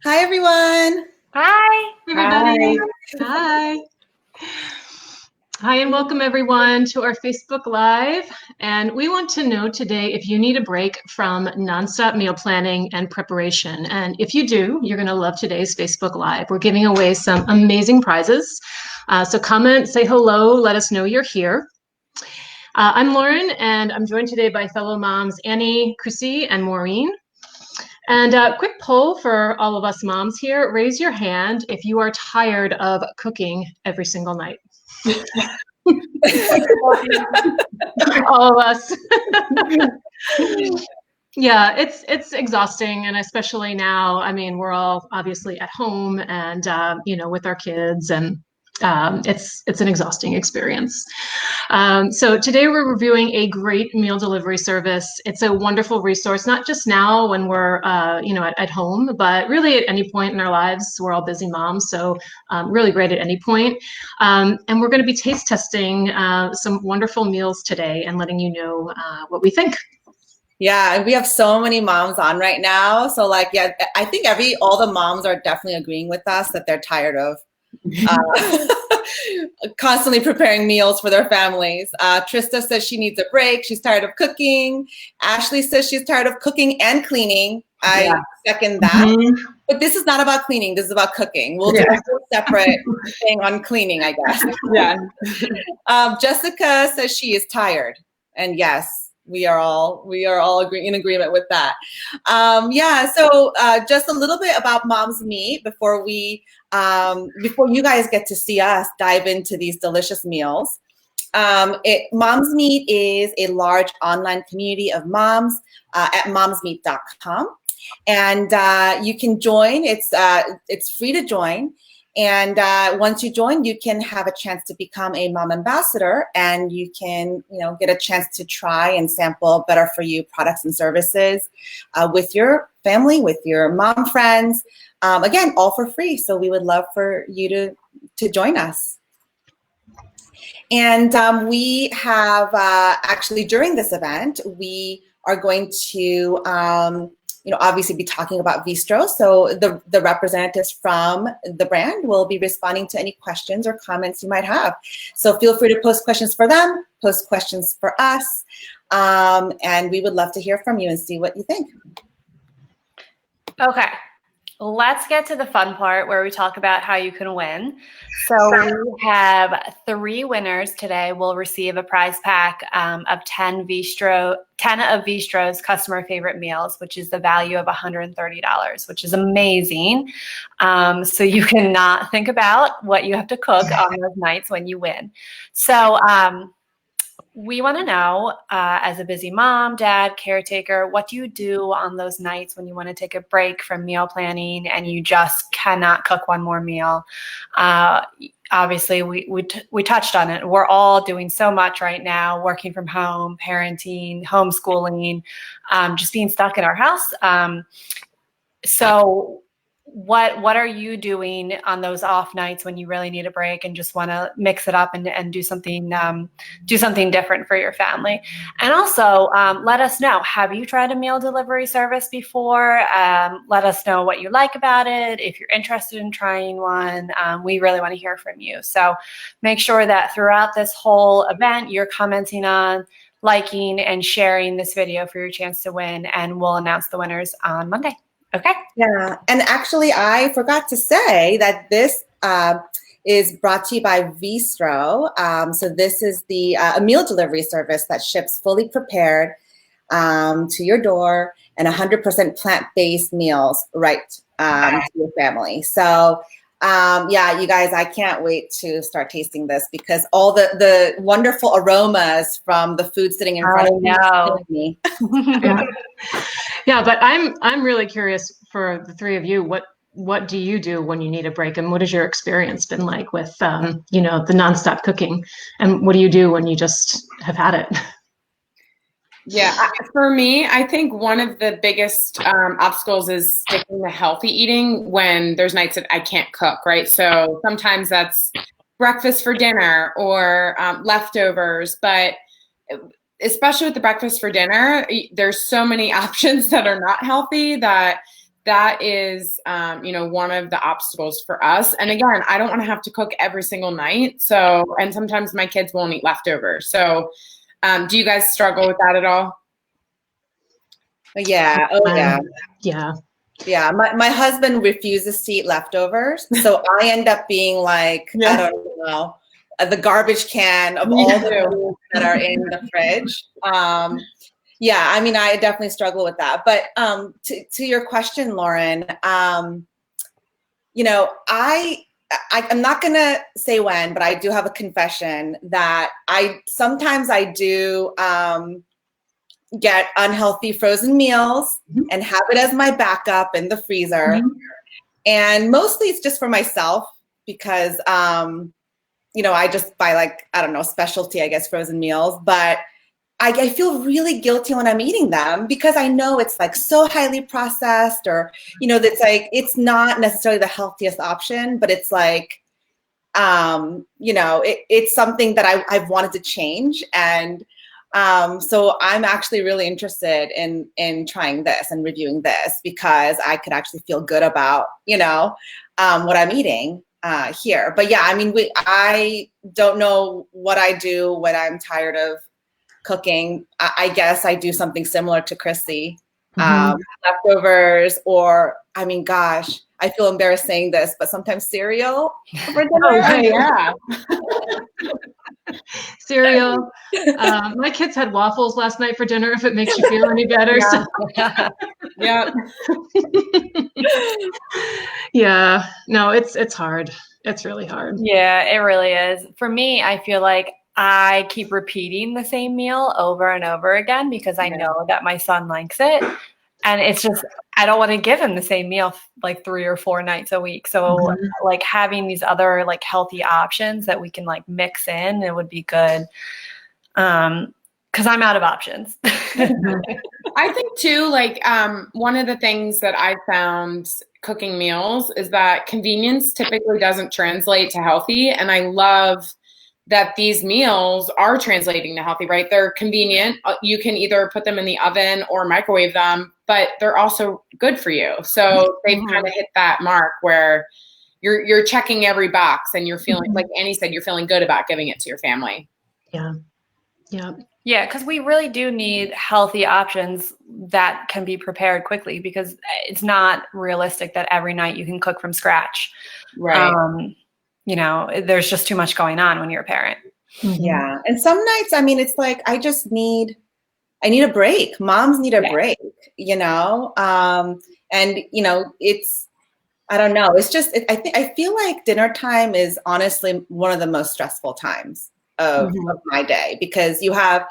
Hi, everyone. Hi, everybody. Hi. Hi, and welcome everyone to our Facebook Live. And we want to know today if you need a break from nonstop meal planning and preparation. And if you do, you're going to love today's Facebook Live. We're giving away some amazing prizes. So comment, say hello, let us know you're here. I'm Lauren, and I'm joined today by fellow moms Annie, Chrissy, and Maureen. And a quick poll for all of us moms here. Raise your hand if you are tired of cooking every single night. All of us. Yeah, it's exhausting, and especially now. I mean, we're all obviously at home and with our kids, and it's an exhausting experience. So today we're reviewing a great meal delivery service. It's a wonderful resource, not just now when we're at home, but really at any point in our lives. We're all busy moms, so really great at any point. And we're going to be taste testing some wonderful meals today and letting you know what we think. Yeah, and we have so many moms on right now. So I think all the moms are definitely agreeing with us that they're tired of constantly preparing meals for their families. Trista says she needs a break. She's tired of cooking. Ashley says she's tired of cooking and cleaning. I second that. Mm-hmm. But this is not about cleaning. This is about cooking. We'll do a whole separate thing on cleaning, I guess. Yeah. Jessica says she is tired. And yes, we are all in agreement with that. So just a little bit about Mom's Meat before you guys get to see us dive into these delicious meals. Mom's Meat is a large online community of moms at momsmeat.com. And you can join. It's free to join. And once you join, you can have a chance to become a mom ambassador, and you can, get a chance to try and sample better for you products and services with your family, with your mom friends. Again, all for free. So we would love for you to join us. And we have actually during this event, we are going to obviously be talking about Veestro. So the representatives from the brand will be responding to any questions or comments you might have. So feel free to post questions for them, post questions for us, and we would love to hear from you and see what you think. Okay, let's get to the fun part where we talk about how you can win. So we have 3 winners today. Will receive a prize pack of 10 of Veestro's customer favorite meals, which is the value of $130, which is amazing. So you cannot think about what you have to cook on those nights when you win. So we want to know, as a busy mom, dad, caretaker, what do you do on those nights when you want to take a break from meal planning and you just cannot cook one more meal? Obviously, we touched on it. We're all doing so much right now, working from home, parenting, homeschooling, just being stuck in our house. So what are you doing on those off nights when you really need a break and just want to mix it up and do something different for your family? And also let us know, have you tried a meal delivery service before? Let us know what you like about it. If you're interested in trying one, we really want to hear from you. So make sure that throughout this whole event, you're commenting on, liking, and sharing this video for your chance to win, and we'll announce the winners on Monday. Okay. Yeah, and actually, I forgot to say that this is brought to you by Veestro. So this is a meal delivery service that ships fully prepared to your door and 100% plant-based meals right to your family. So you guys, I can't wait to start tasting this because all the wonderful aromas from the food sitting in front of me. Yeah, but I'm really curious for the 3 of you. What do you do when you need a break, and what has your experience been like with the nonstop cooking, and what do you do when you just have had it? Yeah, for me, I think one of the biggest obstacles is sticking to healthy eating when there's nights that I can't cook, right? So sometimes that's breakfast for dinner or leftovers, but especially with the breakfast for dinner, there's so many options that are not healthy that that is, one of the obstacles for us. And again, I don't want to have to cook every single night. So, and sometimes my kids won't eat leftovers. So, do you guys struggle with that at all? Yeah. Oh, yeah. Yeah. Yeah. My husband refuses to eat leftovers. So I end up being like, I don't know, the garbage can of all the foods that are in the fridge. Yeah, I mean, I definitely struggle with that. But to your question, Lauren, I'm not gonna say when, but I do have a confession that sometimes I do get unhealthy frozen meals and have it as my backup in the freezer. And mostly it's just for myself because I just buy specialty, I guess, frozen meals. But I feel really guilty when I'm eating them because I know it's like so highly processed or, that's like, it's not necessarily the healthiest option, but it's like, it's something that I've wanted to change. And so I'm actually really interested in trying this and reviewing this because I could actually feel good about, what I'm eating here. But yeah, I mean, I don't know what I do when I'm tired of cooking. I guess I do something similar to Chrissy, leftovers, or I mean, gosh, I feel embarrassed saying this, but sometimes cereal for dinner. Oh, yeah. Cereal. My kids had waffles last night for dinner, if it makes you feel any better. Yeah. Yeah. No, it's hard. It's really hard. Yeah, it really is. For me, I feel like I keep repeating the same meal over and over again because I know that my son likes it. And it's just, I don't want to give him the same meal like 3 or 4 nights a week. So like having these other like healthy options that we can like mix in, it would be good. Because I'm out of options. I think too, like one of the things that I found cooking meals is that convenience typically doesn't translate to healthy. And I love that these meals are translating to healthy, right? They're convenient. You can either put them in the oven or microwave them, but they're also good for you. So they've kind of hit that mark where you're checking every box and you're feeling, like Annie said, you're feeling good about giving it to your family. Yeah. Yeah. Yeah, because we really do need healthy options that can be prepared quickly because it's not realistic that every night you can cook from scratch. Right. There's just too much going on when you're a parent. Yeah. And some nights, I mean, it's like, I need a break. Moms need a break, and it's, I don't know. It's just, I feel like dinner time is honestly one of the most stressful times of my day because you have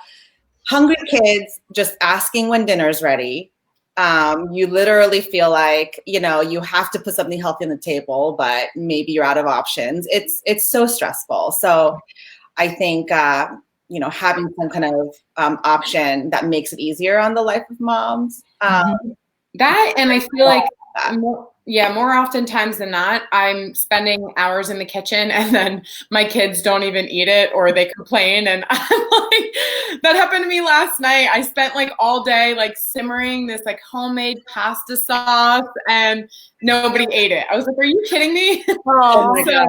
hungry kids just asking when dinner's ready. You literally feel like, you have to put something healthy on the table, but maybe you're out of options. It's so stressful. So I think, having some kind of option that makes it easier on the life of moms. That, and I feel like, more oftentimes than not, I'm spending hours in the kitchen and then my kids don't even eat it or they complain. And I'm like, that happened to me last night. I spent like all day like simmering this like homemade pasta sauce and nobody ate it. I was like, are you kidding me? Oh my God.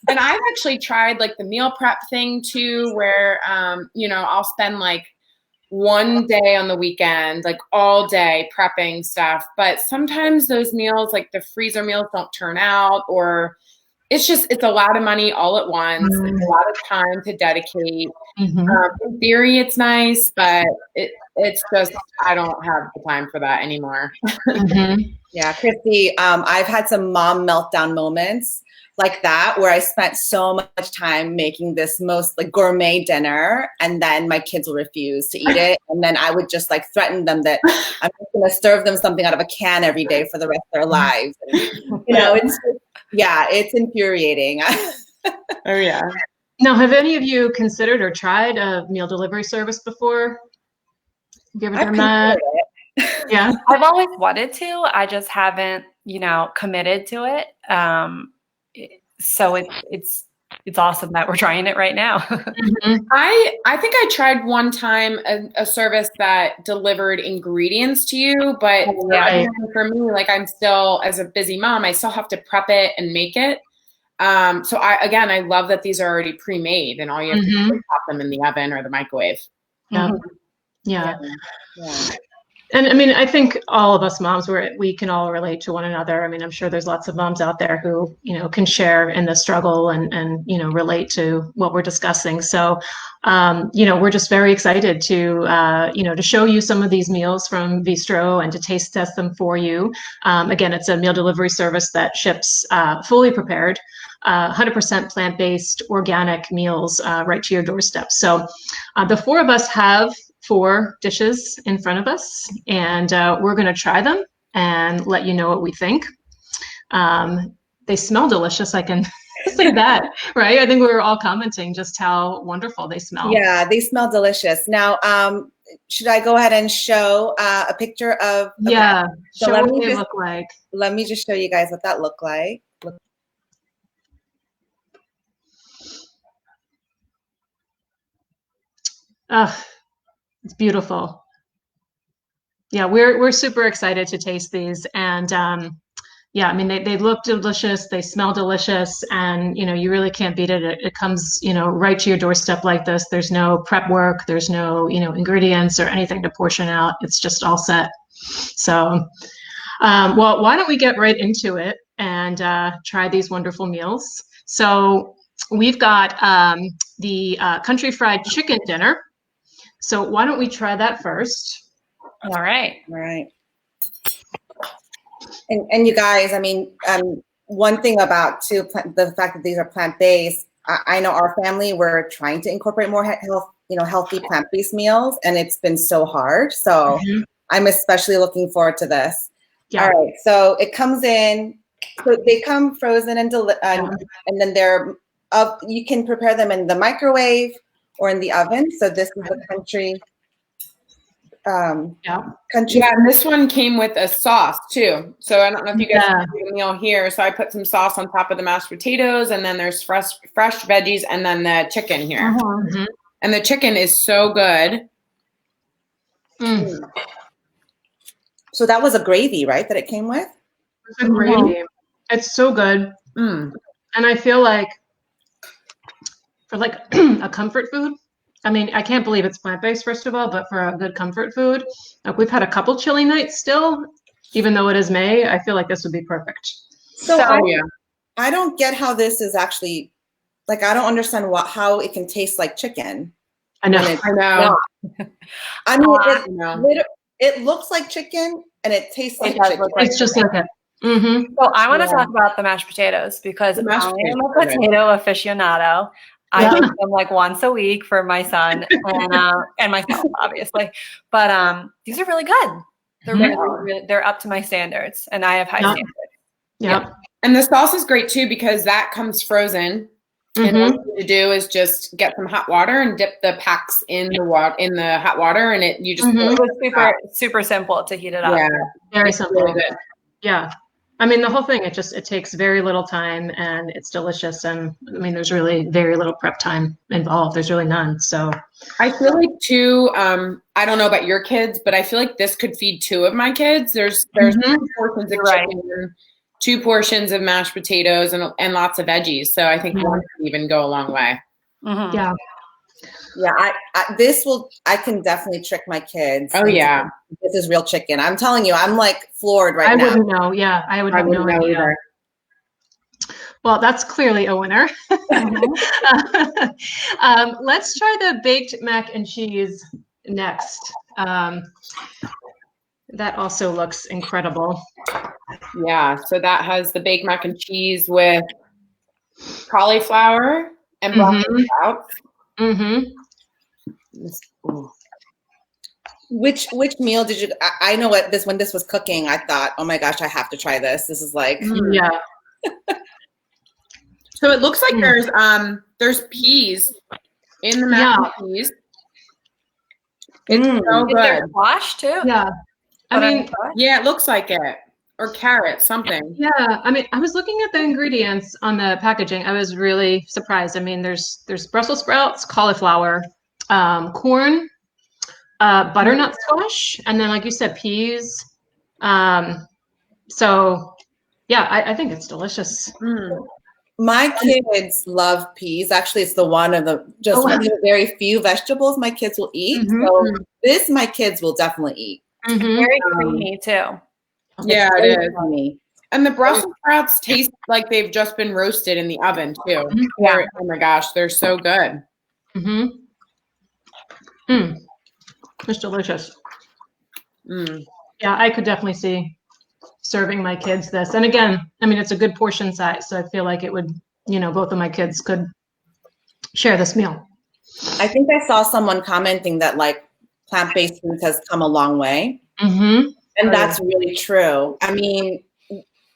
And I've actually tried like the meal prep thing too, where, I'll spend like one day on the weekend, like all day prepping stuff. But sometimes those meals, like the freezer meals, don't turn out, or it's a lot of money all at once. It's a lot of time to dedicate. In theory, it's nice, but it's just, I don't have the time for that anymore. Yeah, Christy, I've had some mom meltdown moments like that where I spent so much time making this most like gourmet dinner and then my kids will refuse to eat it. And then I would just like threaten them that I'm just going to serve them something out of a can every day for the rest of their lives. And, it's infuriating. Oh yeah. Now, have any of you considered or tried a meal delivery service before? Have you ever done that? Yeah. I've always wanted to. I just haven't, committed to it. So it's it's awesome that we're trying it right now. I think I tried one time a service that delivered ingredients to you, but for me, like I'm still, as a busy mom, I still have to prep it and make it. So I love that these are already pre-made and all you have to do is pop them in the oven or the microwave. Yeah. And I mean, I think all of us moms, we can all relate to one another. I mean, I'm sure there's lots of moms out there who, can share in the struggle and relate to what we're discussing. So, we're just very excited to, to show you some of these meals from Veestro and to taste test them for you. Again, it's a meal delivery service that ships fully prepared, 100% plant-based, organic meals right to your doorstep. So the four of us have 4 dishes in front of us, and we're going to try them and let you know what we think. They smell delicious. I can say that, right? I think we were all commenting just how wonderful they smell. Yeah, they smell delicious. Now, should I go ahead and show a picture of? Show what they look like. Let me just show you guys what that looked like. It's beautiful. Yeah, we're super excited to taste these, and I mean they look delicious, they smell delicious, and you really can't beat it. It comes right to your doorstep like this. There's no prep work, there's no ingredients or anything to portion out. It's just all set. So, well, why don't we get right into it and try these wonderful meals? So we've got the country fried chicken dinner. So why don't we try that first? All right. And you guys, I mean, one thing about the fact that these are plant-based, I know our family, we're trying to incorporate more healthy plant-based meals, and it's been so hard. So I'm especially looking forward to this. Yeah. All right. So it comes in, so they come frozen and then they're you can prepare them in the microwave or in the oven. So this is the country. Yeah, and this one came with a sauce too. So I don't know if you guys see the meal here. So I put some sauce on top of the mashed potatoes, and then there's fresh veggies, and then the chicken here. And the chicken is so good. So that was a gravy, right? That it came with. It's a gravy. It's so good. And I feel like for like a comfort food. I mean, I can't believe it's plant-based, first of all, but for a good comfort food, like we've had a couple chilly nights still, even though it is May, I feel like this would be perfect. So I don't get how this is actually, like, I don't understand how it can taste like chicken. I know. I mean, it looks like chicken and it tastes like chicken. It's just like it. So I want to talk about the mashed potatoes because I am a potato aficionado. I eat them like once a week for my son and myself, obviously. But these are really good. They're they're up to my standards, and I have high standards. Yeah. And the sauce is great too because that comes frozen. And what you need to do is just get some hot water and dip the packs in the hot water, and you just it was super simple to heat it up. Yeah, very simple. Really good. Yeah. I mean, the whole thing, it takes very little time and it's delicious. And I mean, there's really very little prep time involved. There's really none. So I feel like too, I don't know about your kids, but I feel like this could feed 2 of my kids. There's 2 portions of chicken, 2 portions of mashed potatoes and lots of veggies. So I think one can even go a long way. Yeah. Yeah, I can definitely trick my kids. Oh yeah. This is real chicken. I'm telling you, I'm like floored now. I wouldn't know. Yeah, I would have no idea. Either. Well, that's clearly a winner. Let's try the baked mac and cheese next. That also looks incredible. Yeah, so that has the baked mac and cheese with cauliflower and broccoli sprouts. Which meal did you? I know when this was cooking, I thought, oh my gosh, I have to try this. This is like So it looks like there's peas in the mac and cheese. It's so good. Is there squash too? Yeah, I mean, yeah, it looks like it. or carrot, something. Yeah, I mean, I was looking at the ingredients on the packaging. I was really surprised. I mean, there's Brussels sprouts, cauliflower, corn, butternut squash, and then, like you said, peas. So yeah, I think it's delicious. My kids love peas. Actually, it's one of the very few vegetables my kids will eat. So this, my kids will definitely eat. Very creamy too. Yeah, it is. Creamy. And the Brussels sprouts taste like they've just been roasted in the oven too. Yeah. Oh my gosh, they're so good. It's delicious. Yeah, I could definitely see serving my kids this. And again, I mean, it's a good portion size, so I feel like it would, both of my kids could share this meal. I think I saw someone commenting that like plant-based foods has come a long way. And that's really true. I mean,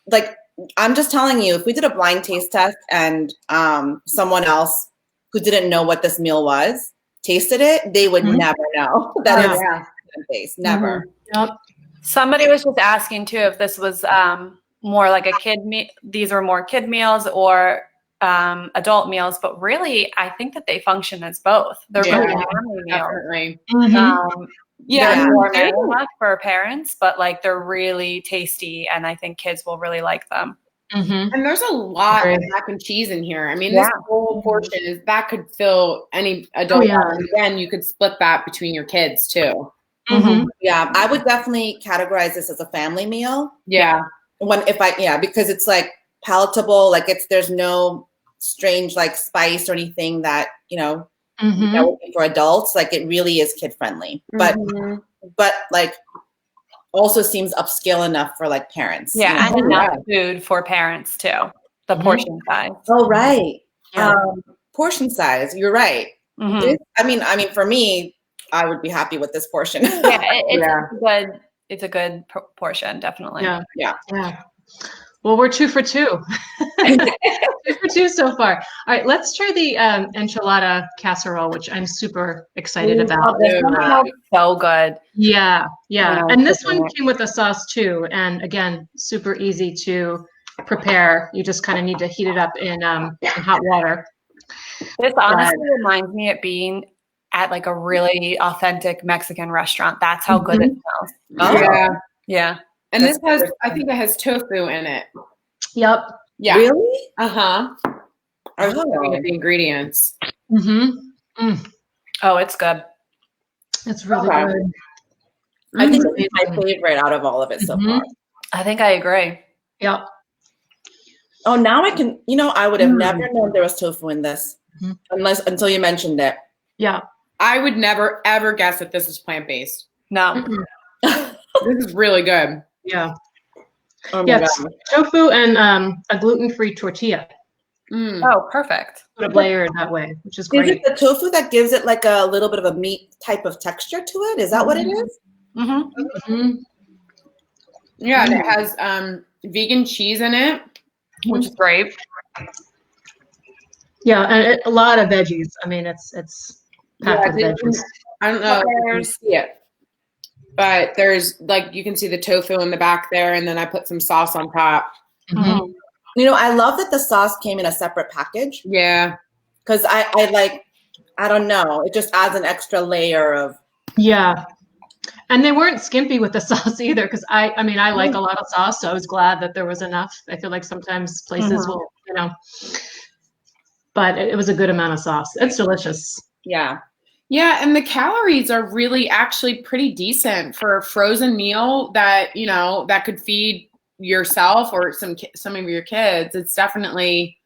like, I'm just telling you, if we did a blind taste test and someone else who didn't know what this meal was tasted it, they would never know that it's plant-based. Never. Yep. Somebody was just asking too if this was more like a kid meal. These were more kid meals or adult meals, but really, I think that they function as both. They're really family meals. Definitely. They're more enough for parents, but like they're really tasty, and I think kids will really like them. And there's a lot of mac and cheese in here. I mean, this whole portion that could fill any adult. And again, you could split that between your kids too. Yeah, I would definitely categorize this as a family meal. Yeah. Because it's like palatable, like there's no strange like spice or anything that, that would be for adults. Like it really is kid friendly, but like also seems upscale enough for like parents. Yeah, and enough food for parents too. The portion size. Oh, right. Portion size. You're right. I mean, for me, I would be happy with this portion. It's a good portion, definitely. Yeah. Well, we're 2 for 2. 2 for 2 so far. All right, let's try the enchilada casserole, which I'm super excited about. This one smells so good. Yeah. And this one came with a sauce too. And again, super easy to prepare. You just kind of need to heat it up in hot water. This honestly reminds me of being at like a really authentic Mexican restaurant. That's how good it smells. Yeah. And this I think it has tofu in it. Yep. Yeah. Really? I was looking at the ingredients. Oh, it's good. It's really good. I think it's my favorite out of all of it so far. I think I agree. Yep. Oh, now I can, I would have never known there was tofu in this until you mentioned it. Yeah. I would never, ever guess that this is plant-based. No. This is really good. Yeah. Oh my God. Tofu and a gluten-free tortilla. Oh, perfect. Put it layered that way, which is great. Is it the tofu that gives it like a little bit of a meat type of texture to it? Is that what it is? Yeah, and it has vegan cheese in it, which is great. Yeah, and a lot of veggies. I mean, it's packed with veggies. I don't know if you can see it, but there's like you can see the tofu in the back there, and then I put some sauce on top. I love that the sauce came in a separate package. Yeah, because I don't know, it just adds an extra layer of. Yeah, and they weren't skimpy with the sauce either. Because I like a lot of sauce, so I was glad that there was enough. I feel like sometimes places will, but it was a good amount of sauce. It's delicious. Yeah. Yeah, and the calories are really actually pretty decent for a frozen meal that, that could feed yourself or some of your kids. It's definitely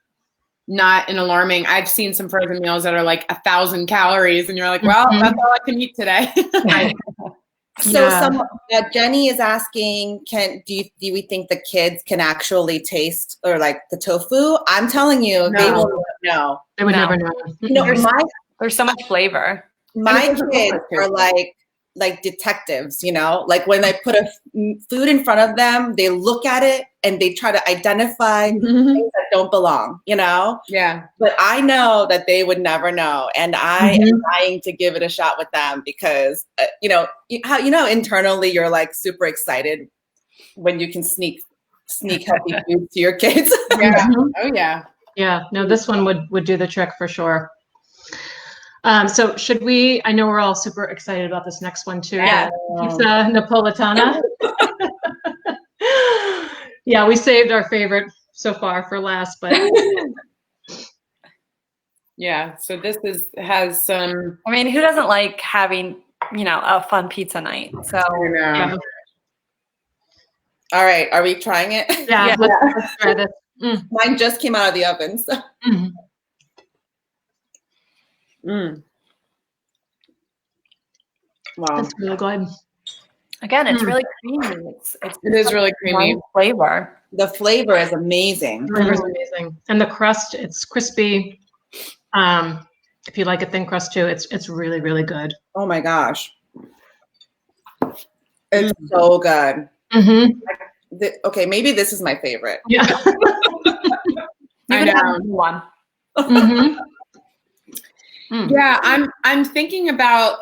not an alarming. I've seen some frozen meals that are like 1,000 calories and you're like, well, that's all I can eat today. So Jenny is asking, do we think the kids can actually taste or like the tofu? I'm telling you, they will know. They would never know. There's so much flavor. My kids are like detectives, like when I put a food in front of them, they look at it and they try to identify things that don't belong, Yeah. But I know that they would never know. And I am dying to give it a shot with them because, internally you're like super excited when you can sneak healthy food to your kids. Yeah. Oh yeah. Yeah. No, this one would do the trick for sure. So should we? I know we're all super excited about this next one too. Yeah. Pizza Napoletana. Yeah, we saved our favorite so far for last, but yeah. So this has some. I mean, who doesn't like having, a fun pizza night? So yeah. All right, are we trying it? Yeah. Let's try this. Mine just came out of the oven. So. Wow. That's really good. Again, it's really creamy. It is really creamy. Nice flavor. The flavor is amazing. The flavor's amazing. And the crust, it's crispy. If you like a thin crust too, it's really, really good. Oh my gosh. It's so good. Okay, maybe this is my favorite. Yeah. I know. One. Yeah, I'm thinking about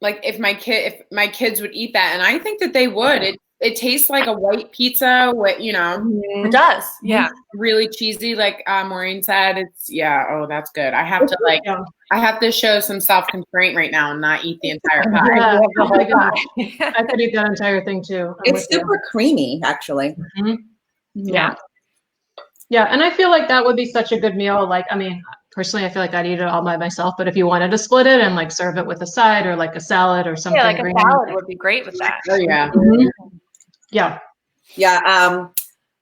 like if my kids would eat that, and I think that they would. It tastes like a white pizza, It does. Yeah. Really cheesy, like Maureen said. Oh, that's good. I have to show some self-constraint right now and not eat the entire pie. Yeah. Oh my gosh. I could eat that entire thing too. It's super creamy, actually. Yeah. Yeah, and I feel like that would be such a good meal. Like, I mean, personally, I feel like I'd eat it all by myself. But if you wanted to split it and like serve it with a side or like a salad or something, yeah, like a salad would be great with that. Oh yeah. Yeah. Yeah.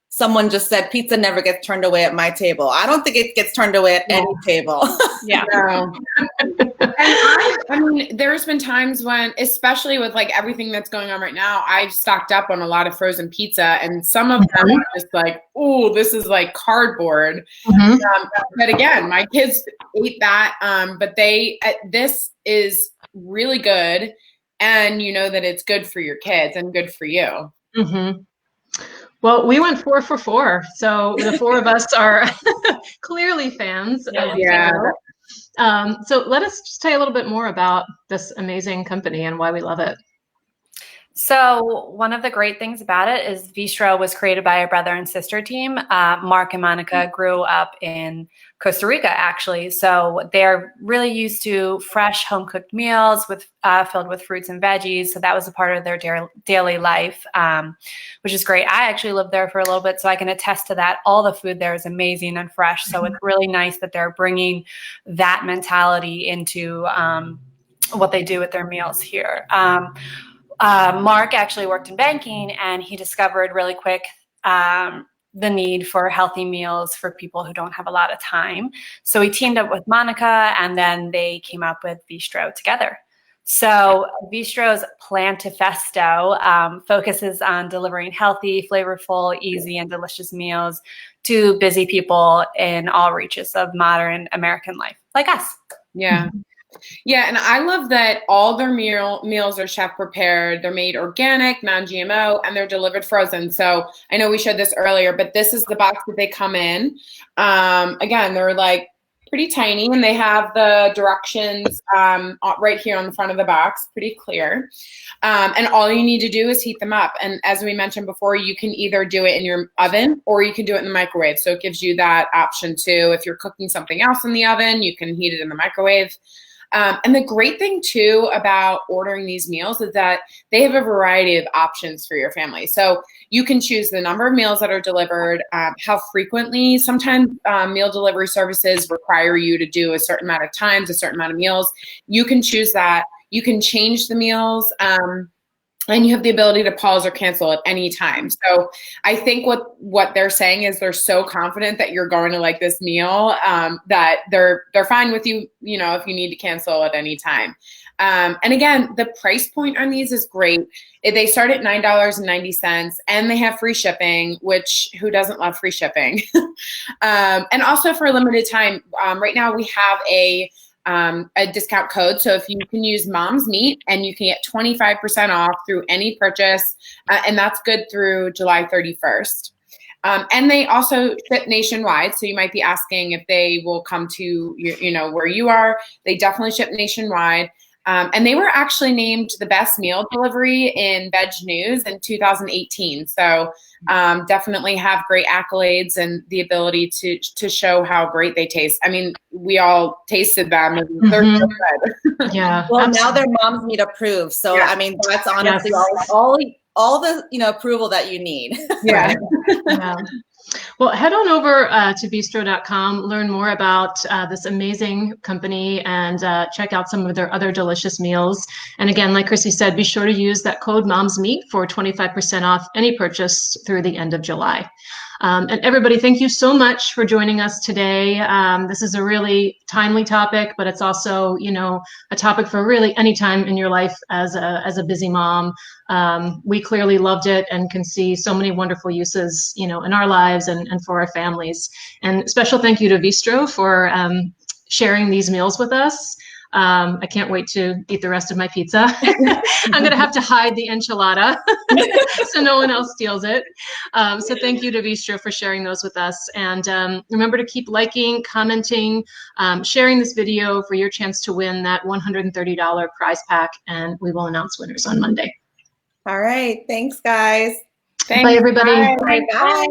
Someone just said pizza never gets turned away at my table. I don't think it gets turned away at any table. Yeah. No. And I mean, there's been times when, especially with like everything that's going on right now, I've stocked up on a lot of frozen pizza, and some of them are just like, oh, this is like cardboard. But again, my kids ate that, but this is really good, and you know that it's good for your kids and good for you. Well, we went 4 for 4, so the 4 of us are clearly fans. So let us just tell you a little bit more about this amazing company and why we love it. So one of the great things about it is Veestro was created by a brother and sister team. Mark and Monica grew up in Costa Rica, actually. So they're really used to fresh home-cooked meals filled with fruits and veggies. So that was a part of their daily life, which is great. I actually lived there for a little bit, so I can attest to that. All the food there is amazing and fresh. So it's really nice that they're bringing that mentality into what they do with their meals here. Mark actually worked in banking, and he discovered really quick the need for healthy meals for people who don't have a lot of time. So he teamed up with Monica, and then they came up with Veestro together. So Veestro's plantifesto focuses on delivering healthy, flavorful, easy, and delicious meals to busy people in all reaches of modern American life, like us. Yeah. Yeah, and I love that all their meals are chef prepared. They're made organic, non-GMO, and they're delivered frozen. So I know we showed this earlier, but this is the box that they come in. Again, they're like pretty tiny, and they have the directions right here on the front of the box, pretty clear. And all you need to do is heat them up. And as we mentioned before, you can either do it in your oven or you can do it in the microwave. So it gives you that option too. If you're cooking something else in the oven, you can heat it in the microwave. And the great thing too about ordering these meals is that they have a variety of options for your family. So you can choose the number of meals that are delivered, how frequently. Sometimes meal delivery services require you to do a certain amount of times, a certain amount of meals. You can choose that. You can change the meals. And you have the ability to pause or cancel at any time. So I think what they're saying is they're so confident that you're going to like this meal that they're fine with you, if you need to cancel at any time. And again, the price point on these is great. They start at $9.90 and they have free shipping, which who doesn't love free shipping? And also for a limited time, right now we have a discount code. So if you can use Mom's Meat, and you can get 25% off through any purchase, and that's good through July 31st. And they also ship nationwide. So you might be asking if they will come to where you are. They definitely ship nationwide. And they were actually named the best meal delivery in Veg News in 2018. So definitely have great accolades and the ability to show how great they taste. I mean, we all tasted them and they're so good. Yeah. Well, absolutely. now their moms need approve. So, Yeah. I mean, that's honestly Yes. all the, approval that you need. Yeah. Yeah. Well, head on over to Veestro.com, learn more about this amazing company, and check out some of their other delicious meals. And again, like Chrissy said, be sure to use that code MOMSMEAT for 25% off any purchase through the end of July. And everybody, thank you so much for joining us today. This is a really timely topic, but it's also, a topic for really any time in your life as a busy mom. We clearly loved it and can see so many wonderful uses, in our lives and for our families. And special thank you to Veestro for sharing these meals with us. I can't wait to eat the rest of my pizza. I'm going to have to hide the enchilada so no one else steals it. So thank you to Veestro for sharing those with us. And remember to keep liking, commenting, sharing this video for your chance to win that $130 prize pack. And we will announce winners on Monday. All right. Thanks, guys. Thanks. Bye, everybody. Bye. Bye.